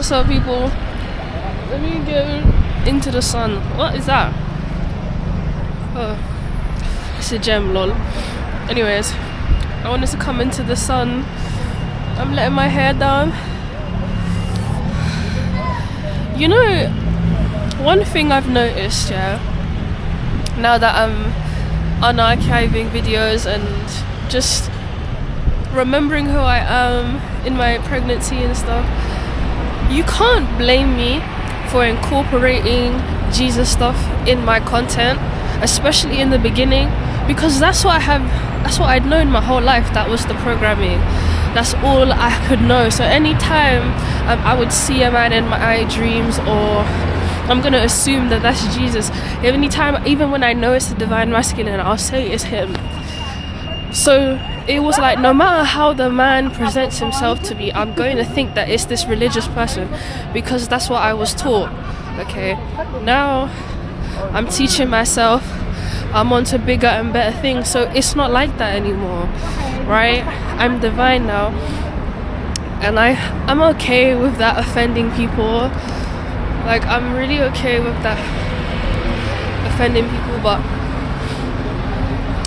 What's up, people? Let me go into the sun. What is that? Oh, it's a gem, lol. Anyways, I wanted to come into the sun. I'm letting my hair down. You know, one thing I've noticed, yeah, now that I'm unarchiving videos and just remembering who I am in my pregnancy and stuff, you can't blame me for incorporating Jesus stuff in my content, especially in the beginning, because that's what I'd known my whole life. That was the programming. That's all I could know. So anytime I would see a man in my dreams, or I'm gonna assume that that's Jesus. Anytime, even when I know it's the divine masculine, I'll say it's him. So it was like, no matter how the man presents himself to me, I'm going to think that it's this religious person, because that's what I was taught. Okay, now I'm teaching myself, I'm on to bigger and better things, so it's not like that anymore, right? I'm divine now, and I'm okay with that offending people. Like, I'm really okay with that offending people, but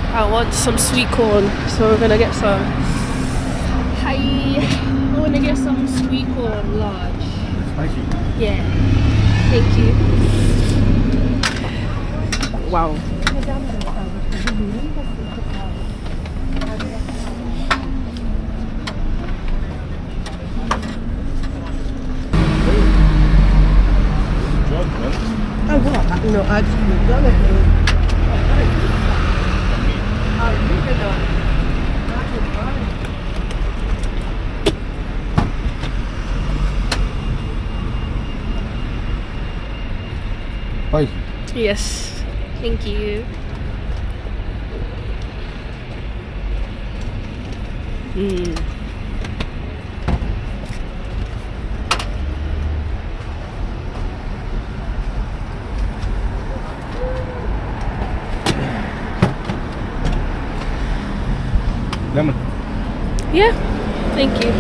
I want some sweet corn, so we're gonna get some. Hi, I wanna get some sweet corn, large. Spicy? Yeah, thank you. Wow. No, actually, spicy. Yes, thank you. Lemon. Yeah, thank you.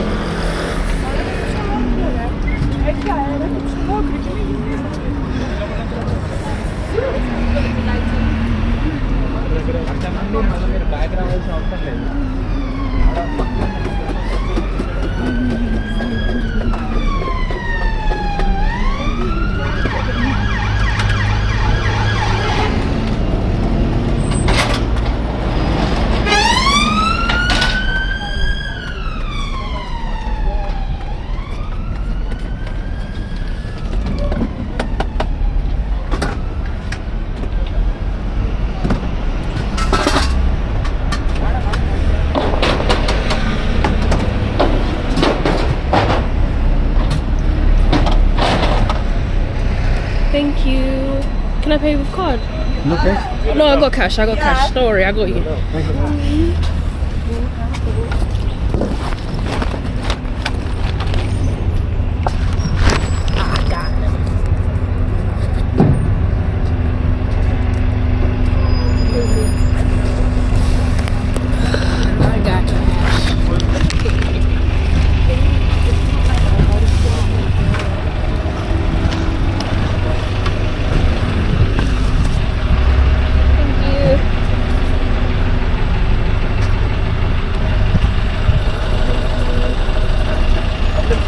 Thank you. Can I pay with card? No cash? No, I got cash. Don't worry, I got you.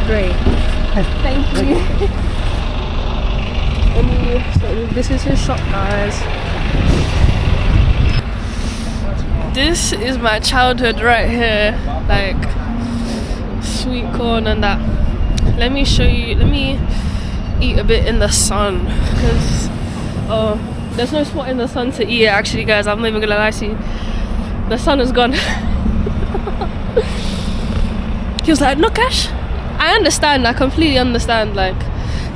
Great. Thank you. So this is his shop, guys. This is my childhood right here. Like, sweet corn and that. Let me show you. Let me eat a bit in the sun, because there's no spot in the sun to eat it, actually, guys. I'm not even gonna lie to you. The sun is gone. He was like, no cash. I understand, I completely understand. Like,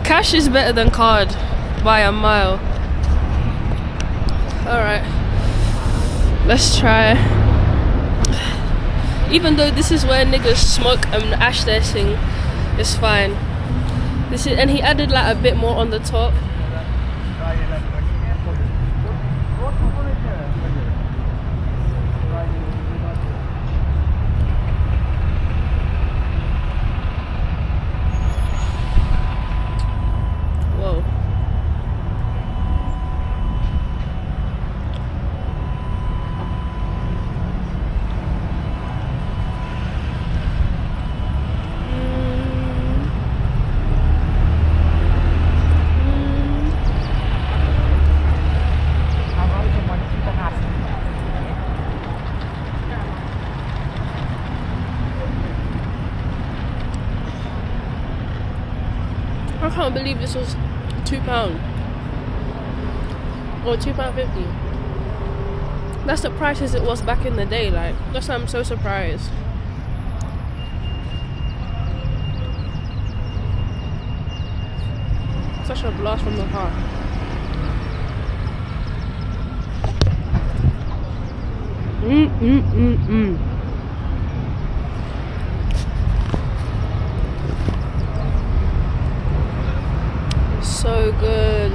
cash is better than card by a mile. Alright, let's try. Even though this is where niggas smoke and ash their thing, it's fine. This is, and he added like a bit more on the top. I can't believe this was £2 or £2.50. That's the prices it was back in the day. Like, that's why I'm so surprised. Such a blast from the heart. So good.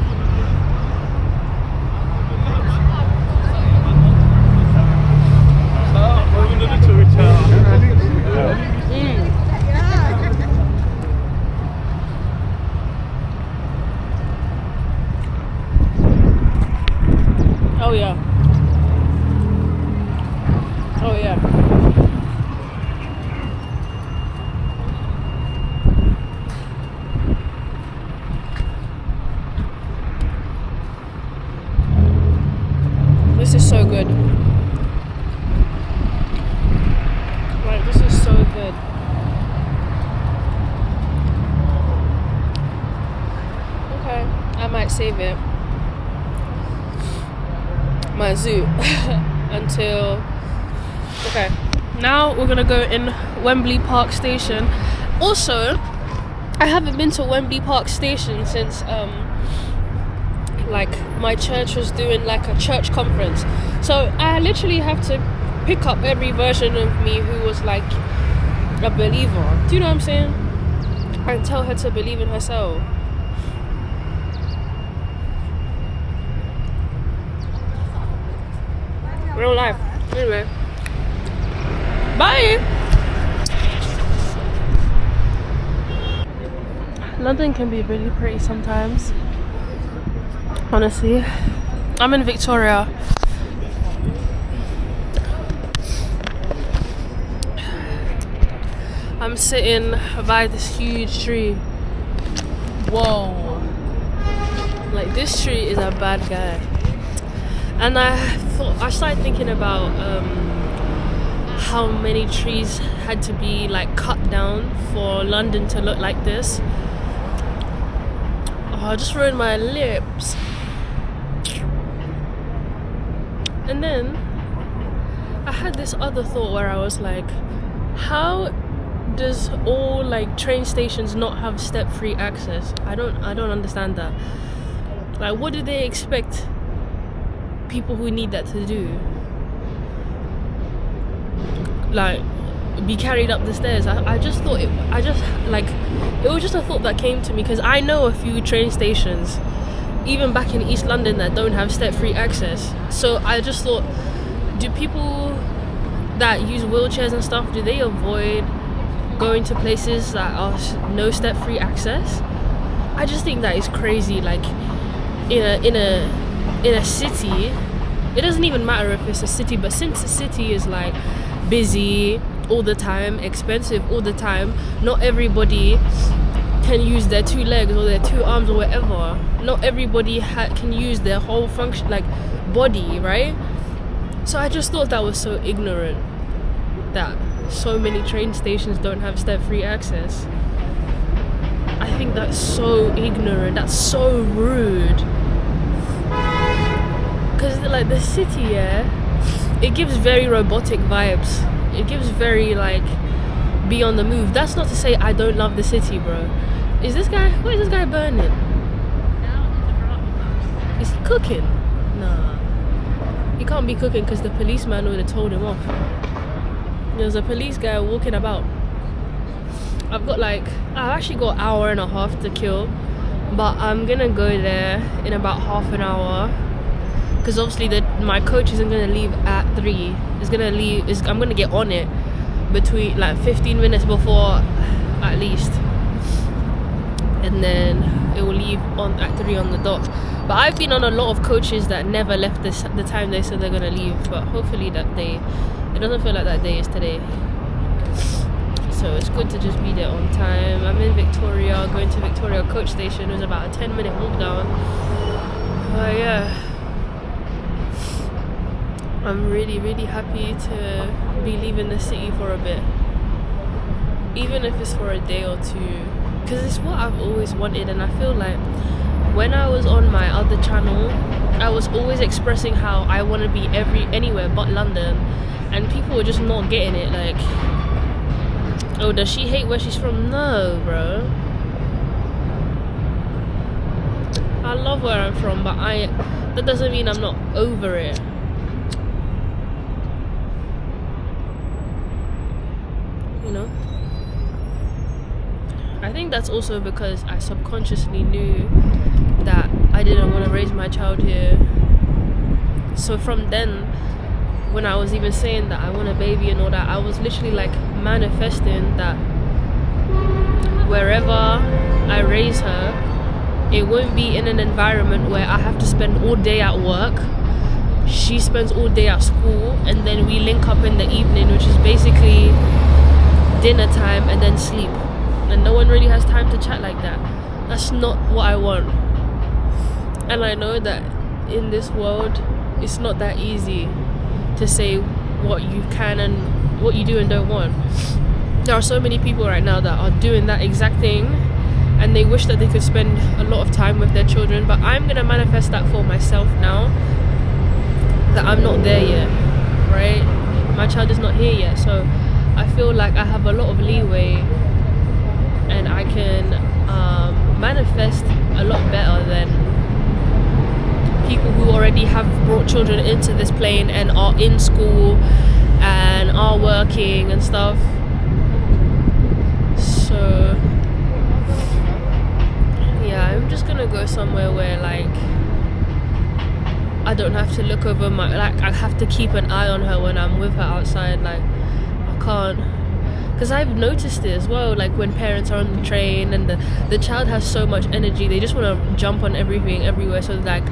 Oh yeah. Oh yeah. This is so good. Like, this is so good. Okay, I might save it. My zoo until okay. Now we're gonna go in Wembley Park Station. Also, I haven't been to Wembley Park Station since like my church was doing like a church conference. So I literally have to pick up every version of me who was like a believer. Do you know what I'm saying? And tell her to believe in herself. Real life. Anyway. Bye! London can be really pretty sometimes. Honestly. I'm in Victoria. I'm sitting by this huge tree. Whoa. Like, this tree is a bad guy. And I started thinking about how many trees had to be like cut down for London to look like this. Oh, I just ruined my lips. And then I had this other thought where I was like, how does all like train stations not have step-free access? I don't understand that. Like, what do they expect people who need that to do? Like, be carried up the stairs? I just thought it was just a thought that came to me, because I know a few train stations even back in East London that don't have step-free access. So I just thought, do people that use wheelchairs and stuff, do they avoid going to places that are no step-free access? I just think that is crazy. Like, in a city, it doesn't even matter if it's a city, but since a city is like busy all the time, expensive all the time, not everybody can use their two legs or their two arms or whatever. Not everybody can use their whole function, like body, right? So I just thought that was so ignorant, that so many train stations don't have step-free access. I think that's so ignorant, that's so rude. Because like the city, yeah, it gives very robotic vibes. It gives very like be on the move. That's not to say I don't love the city, bro. What is this guy burning? Is he cooking? Nah, he can't be cooking because the policeman would have told him off. There's a police guy walking about. I've actually got an hour and a half to kill, but I'm gonna go there in about half an hour, because obviously my coach isn't gonna leave at 3. I'm gonna get on it between like 15 minutes before at least, and then it will leave on at 3 on the dot. But I've been on a lot of coaches that never left the time they said they're gonna leave, but hopefully that day, it doesn't feel like that day is today. So it's good to just be there on time. I'm in Victoria, going to Victoria Coach Station. It was about a 10-minute walk down. Yeah, I'm really, really happy to be leaving the city for a bit. Even if it's for a day or two, because it's what I've always wanted, and I feel like when I was on my other channel, I was always expressing how I want to be anywhere but London, and people were just not getting it. Like, oh, does she hate where she's from? No, bro. I love where I'm from, but that doesn't mean I'm not over it. You know? I think that's also because I subconsciously knew that I didn't want to raise my child here. So from then, when I was even saying that I want a baby and all that, I was literally like manifesting that wherever I raise her, it won't be in an environment where I have to spend all day at work, she spends all day at school, and then we link up in the evening, which is basically dinner time and then sleep. And no one really has time to chat like that. That's not what I want. And I know that in this world, it's not that easy to say what you can and what you do and don't want. There are so many people right now that are doing that exact thing, and they wish that they could spend a lot of time with their children, but I'm going to manifest that for myself now, that I'm not there yet, right? My child is not here yet, so I feel like I have a lot of leeway, and I can manifest a lot better than people who already have brought children into this plane and are in school and are working and stuff. So yeah, I'm just gonna go somewhere where like I don't have to look over I have to keep an eye on her when I'm with her outside. Like, I can't, because I've noticed it as well, like when parents are on the train and the child has so much energy, they just want to jump on everything everywhere. So like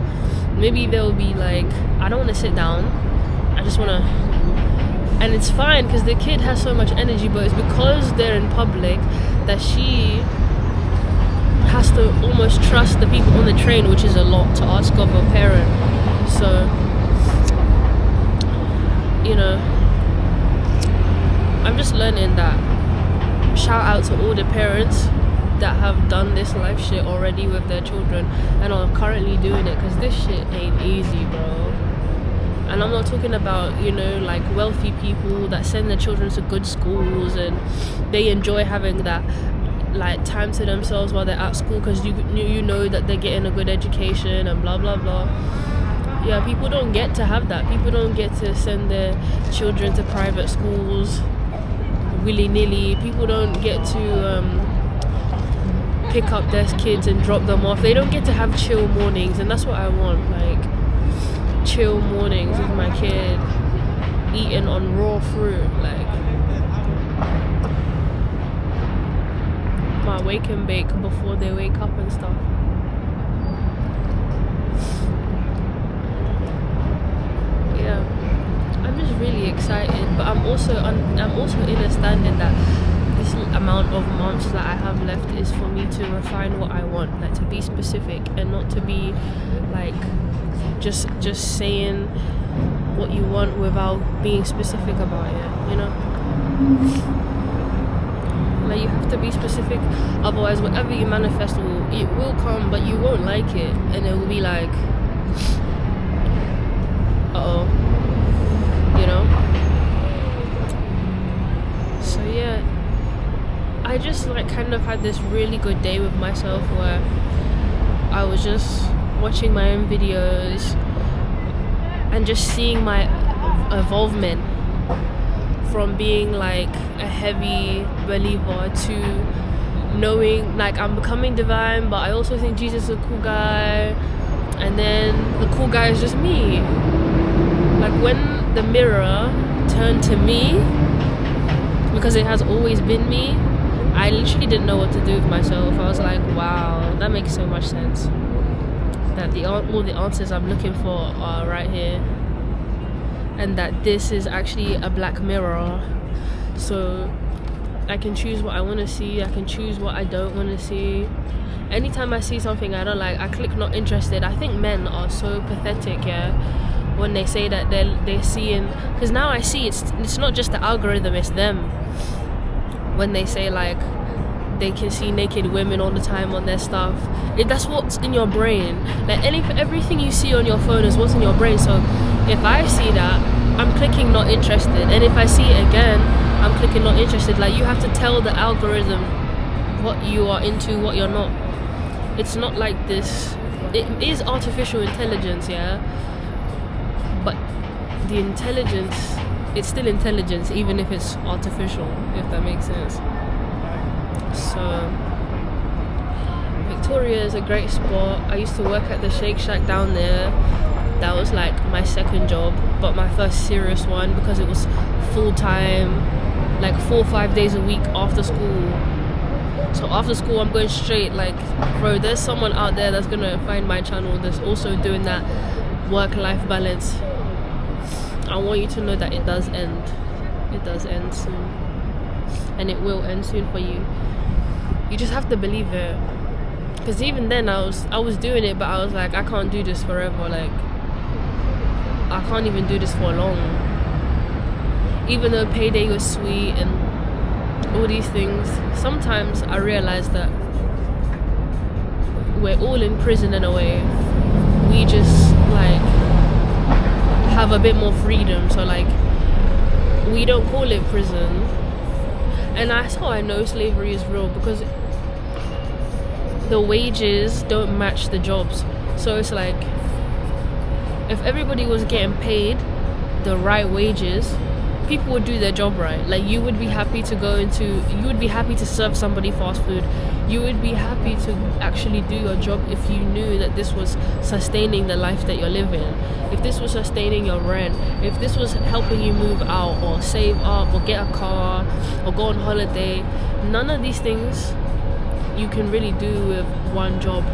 maybe they'll be like, I don't want to sit down, I just want to, and it's fine because the kid has so much energy, but it's because they're in public that she has to almost trust the people on the train, which is a lot to ask of a parent. So, you know, I'm just learning that. Shout out to all the parents that have done this life shit already with their children and are currently doing it, because this shit ain't easy, bro. And I'm not talking about, you know, like wealthy people that send their children to good schools and they enjoy having that like time to themselves while they're at school because you know that they're getting a good education and blah blah blah. Yeah, people don't get to have that. People don't get to send their children to private schools willy-nilly. People don't get to pick up their kids and drop them off. They don't get to have chill mornings, and that's what I want. Like chill mornings with my kid, eating on raw fruit, like my wake and bake before they wake up and stuff. Yeah, I'm just really excited, but I'm also understanding that this amount of months that I have left is for me to refine what I want, like to be specific and not to be like just saying what you want without being specific about it, you know? Like, you have to be specific, otherwise whatever you manifest it will come, but you won't like it, and it will be like, uh-oh, you know? So yeah, I just like kind of had this really good day with myself where I was just watching my own videos and just seeing my evolvement from being like a heavy believer to knowing like I'm becoming divine, but I also think Jesus is a cool guy, and then the cool guy is just me. Like when the mirror turned to me, because it has always been me, I literally didn't know what to do with myself. I was like, wow, that makes so much sense. That all the answers I'm looking for are right here, and that this is actually a black mirror, so I can choose what I want to see, I can choose what I don't want to see. Anytime I see something I don't like, I click not interested. I think men are so pathetic, yeah, when they say that they're seeing, because now I see it's not just the algorithm, it's them. When they say like they can see naked women all the time on their stuff. That's what's in your brain. Like everything you see on your phone is what's in your brain. So if I see that, I'm clicking not interested, and if I see it again, I'm clicking not interested. Like, you have to tell the algorithm what you are into, what you're not. It's not like this. It is artificial intelligence, yeah, but the intelligence, it's still intelligence, even if it's artificial, if that makes sense. So Victoria is a great spot. I used to work at the Shake Shack down there. That was like my second job, but my first serious one, because it was full-time, like 4 or 5 days a week after school. So after school, I'm going straight, like, bro, there's someone out there that's gonna find my channel that's also doing that work-life balance. I want you to know that it does end. It does end soon. And it will end soon for you. You just have to believe it. Because even then, I was doing it, but I was like, I can't do this forever. Like, I can't even do this for long. Even though payday was sweet and all these things, sometimes I realize that we're all in prison in a way. We just like have a bit more freedom, so like we don't call it prison. And that's how I know slavery is real, because the wages don't match the jobs. So it's like, if everybody was getting paid the right wages, people would do their job right. Like, you would be happy to serve somebody fast food. You would be happy to actually do your job if you knew that this was sustaining the life that you're living. If this was sustaining your rent, if this was helping you move out or save up or get a car or go on holiday. None of these things you can really do with one job.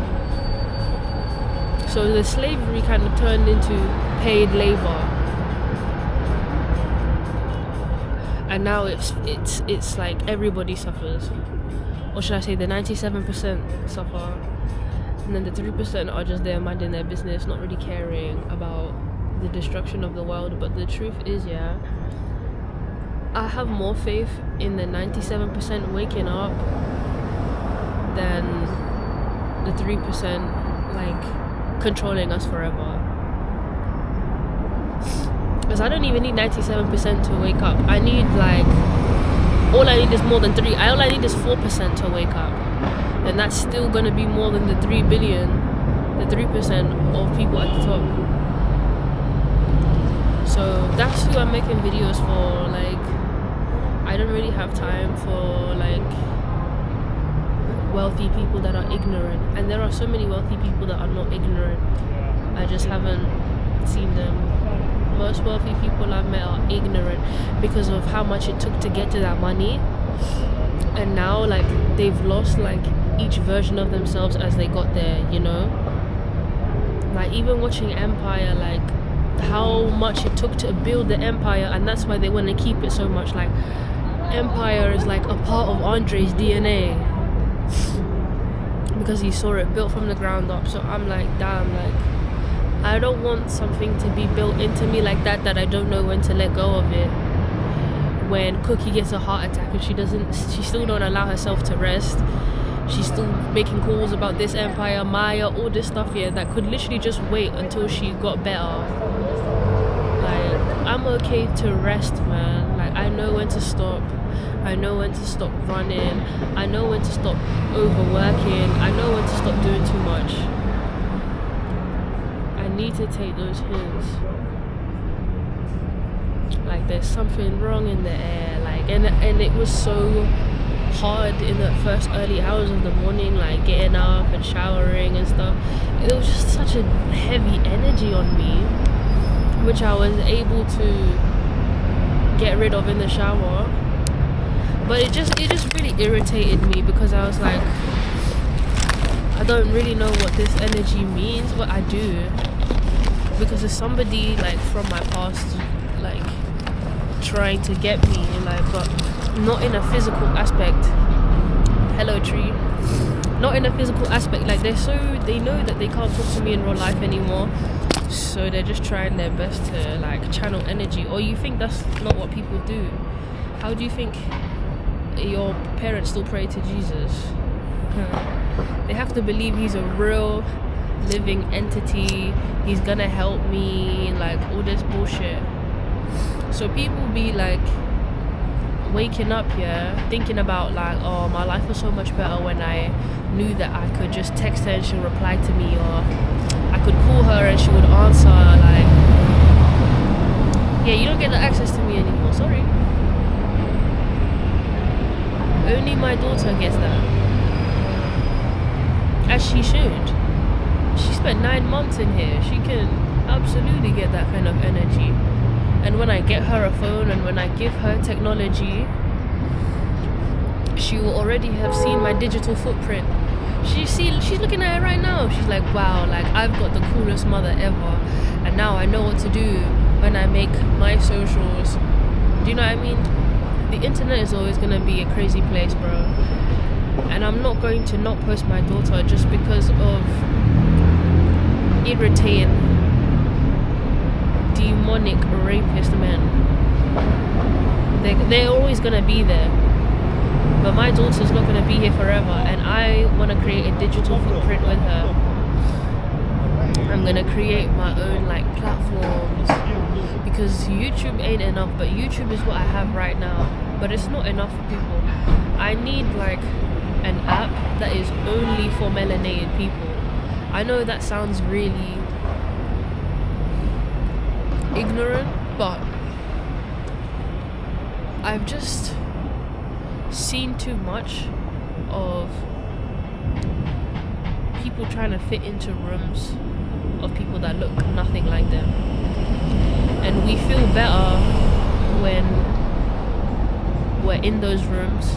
So the slavery kind of turned into paid labor. And now it's like everybody suffers. Or should I say the 97% suffer, and then the 3% are just there minding their business, not really caring about the destruction of the world. But the truth is, yeah, I have more faith in the 97% waking up than the 3% like controlling us forever. Because I don't even need 97% to wake up. I need all I need is more than 3. All I need is 4% to wake up, and that's still gonna be more than the 3 billion, the 3% of people at the top. So that's who I'm making videos for. Like, I don't really have time for like wealthy people that are ignorant, and there are so many wealthy people that are not ignorant. I just haven't seen them. Most wealthy people I've met are ignorant because of how much it took to get to that money, and now like they've lost like each version of themselves as they got there, you know. Like, even watching Empire, like how much it took to build the empire, and that's why they want to keep it so much. Like, Empire is like a part of Andre's DNA because he saw it built from the ground up. So I'm like, damn, like I don't want something to be built into me like that I don't know when to let go of it. When Cookie gets a heart attack and she still don't allow herself to rest. She's still making calls about this empire, Maya, all this stuff here that could literally just wait until she got better. Like, I'm okay to rest, man. Like, I know when to stop. I know when to stop running. I know when to stop overworking. I know when to stop doing too much. I need to take those hints. Like, there's something wrong in the air. Like, and it was so hard in the first early hours of the morning, like getting up and showering and stuff. It was just such a heavy energy on me, which I was able to get rid of in the shower. But it just really irritated me because I was like, I don't really know what this energy means, but I do, because there's somebody like from my past like trying to get me, like, but not in a physical aspect. Hello, tree. Not in a physical aspect. Like, they know that they can't talk to me in real life anymore, so they're just trying their best to like channel energy. Or you think that's not what people do? How do you think your parents still pray to Jesus. They have to believe he's a real living entity. He's gonna help me, like all this bullshit. So people be like waking up here thinking about like, oh, my life was so much better when I knew that I could just text her and she'll reply to me, or I could call her and she would answer. Like, yeah, you don't get the access to me anymore, sorry. Only my daughter gets that, as she should. She spent 9 months in here. She can absolutely get that kind of energy. And when I get her a phone and when I give her technology, she will already have seen my digital footprint. She's looking at it right now. She's like, wow, like I've got the coolest mother ever. And now I know what to do when I make my socials. Do you know what I mean? The internet is always going to be a crazy place, bro. And I'm not going to not post my daughter just because of irritating demonic rapist men. They're always going to be there. But my daughter's not going to be here forever, and I want to create a digital footprint with her. I'm going to create my own like platforms, because YouTube ain't enough, but YouTube is what I have right now. But it's not enough for people. I need like an app that is only for melanated people. I know that sounds really ignorant, but I've just seen too much of people trying to fit into rooms of people that look nothing like them, and we feel better when we're in those rooms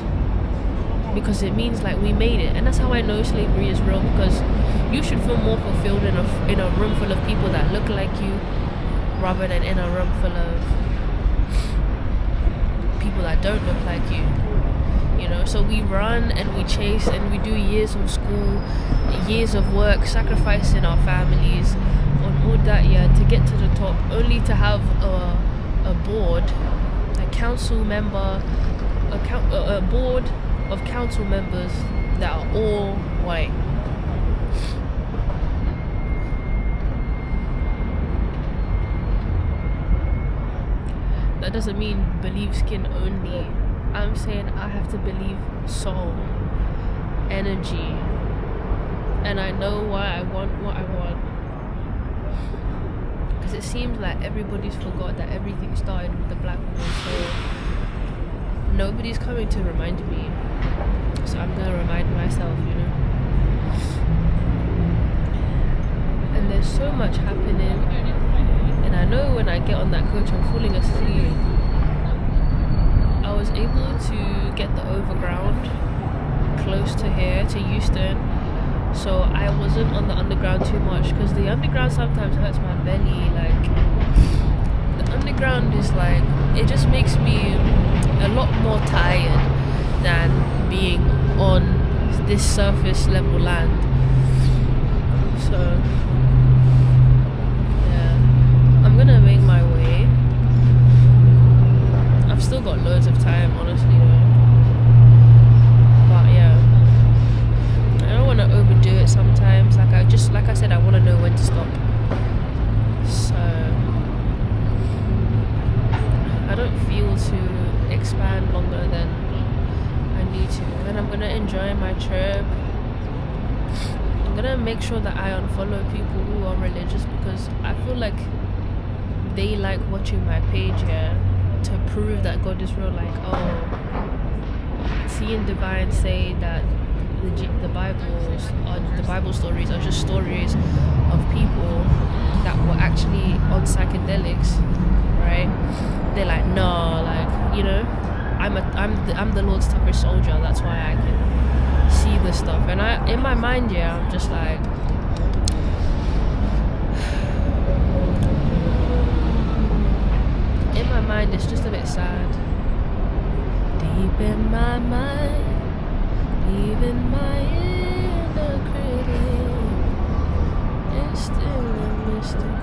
because it means like we made it. And that's how I know slavery is real, because you should feel more fulfilled in a room full of people that look like you rather than in a room full of people that don't look like you. You know, so we run and we chase and we do years of school, years of work, sacrificing our families on all that, yeah, to get to the top, only to have a board, a council member, a board of council members that are all white. That doesn't mean believe skin only. I'm saying I have to believe soul, energy, and I know why I want what I want. Because it seems like everybody's forgot that everything started with the black woman, so nobody's coming to remind me. So I'm gonna remind myself, you know. And there's so much happening, and I know when I get on that coach I'm falling asleep. I was able to get the overground close to here, to Euston, so I wasn't on the underground too much, because the underground sometimes hurts my belly. Like, the underground is like, it just makes me a lot more tired than being on this surface level land. So yeah, I'm gonna make my way. I've still got loads of time, honestly, though. But yeah, I don't want to overdo it sometimes. Like I said, I want to know when to stop. So I don't feel to expand longer than I need to, and I'm gonna enjoy my trip. I'm gonna make sure that I unfollow people who are religious, because I feel like they like watching my page here to prove that God is real. Like, oh, seeing Divine say that the Bible stories are just stories of people that were actually on psychedelics, right? They're like, no, like, you know, I'm the Lord's toughest soldier. That's why I can see this stuff. And in my mind, yeah, I'm just like, in my mind, it's just a bit sad. Deep in my mind, even my inner critic is still a mystic.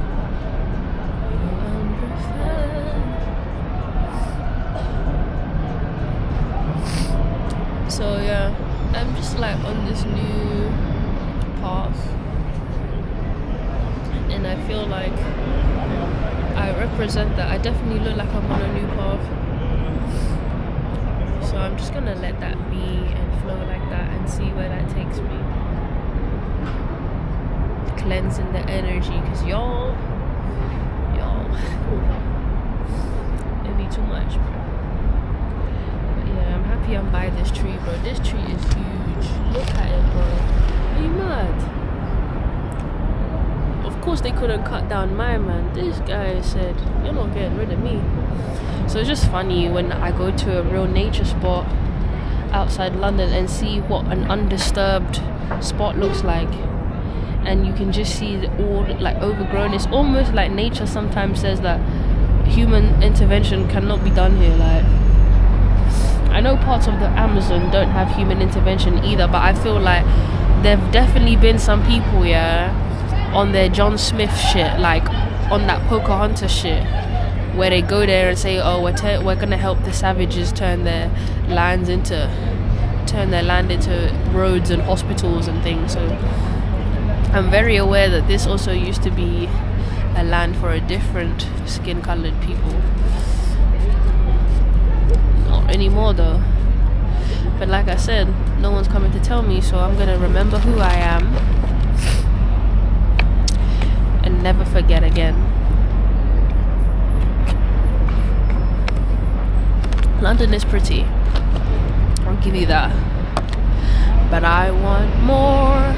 represent that. I definitely look like I'm on a new path. So I'm just gonna let that be and flow like that and see where that takes me. Cleansing the energy, because y'all, it'd be too much, bro. But yeah, I'm happy I'm by this tree, bro. This tree is huge. Look at it, bro. Are you mad? Of course they couldn't cut down my man. This guy said, you're not getting rid of me. So it's just funny when I go to a real nature spot outside London and see what an undisturbed spot looks like. And you can just see it all like overgrown. It's almost like nature sometimes says that human intervention cannot be done here. Like, I know parts of the Amazon don't have human intervention either, but I feel like there've definitely been some people, on their John Smith shit, like on that Pocahontas shit, where they go there and say, oh, we're gonna help the savages turn their land into roads and hospitals and things. So I'm very aware that this also used to be a land for a different skin-colored people. Not anymore though. But like I said, no one's coming to tell me, so I'm gonna remember who I am and never forget again. London is pretty, I'll give you that, but I want more.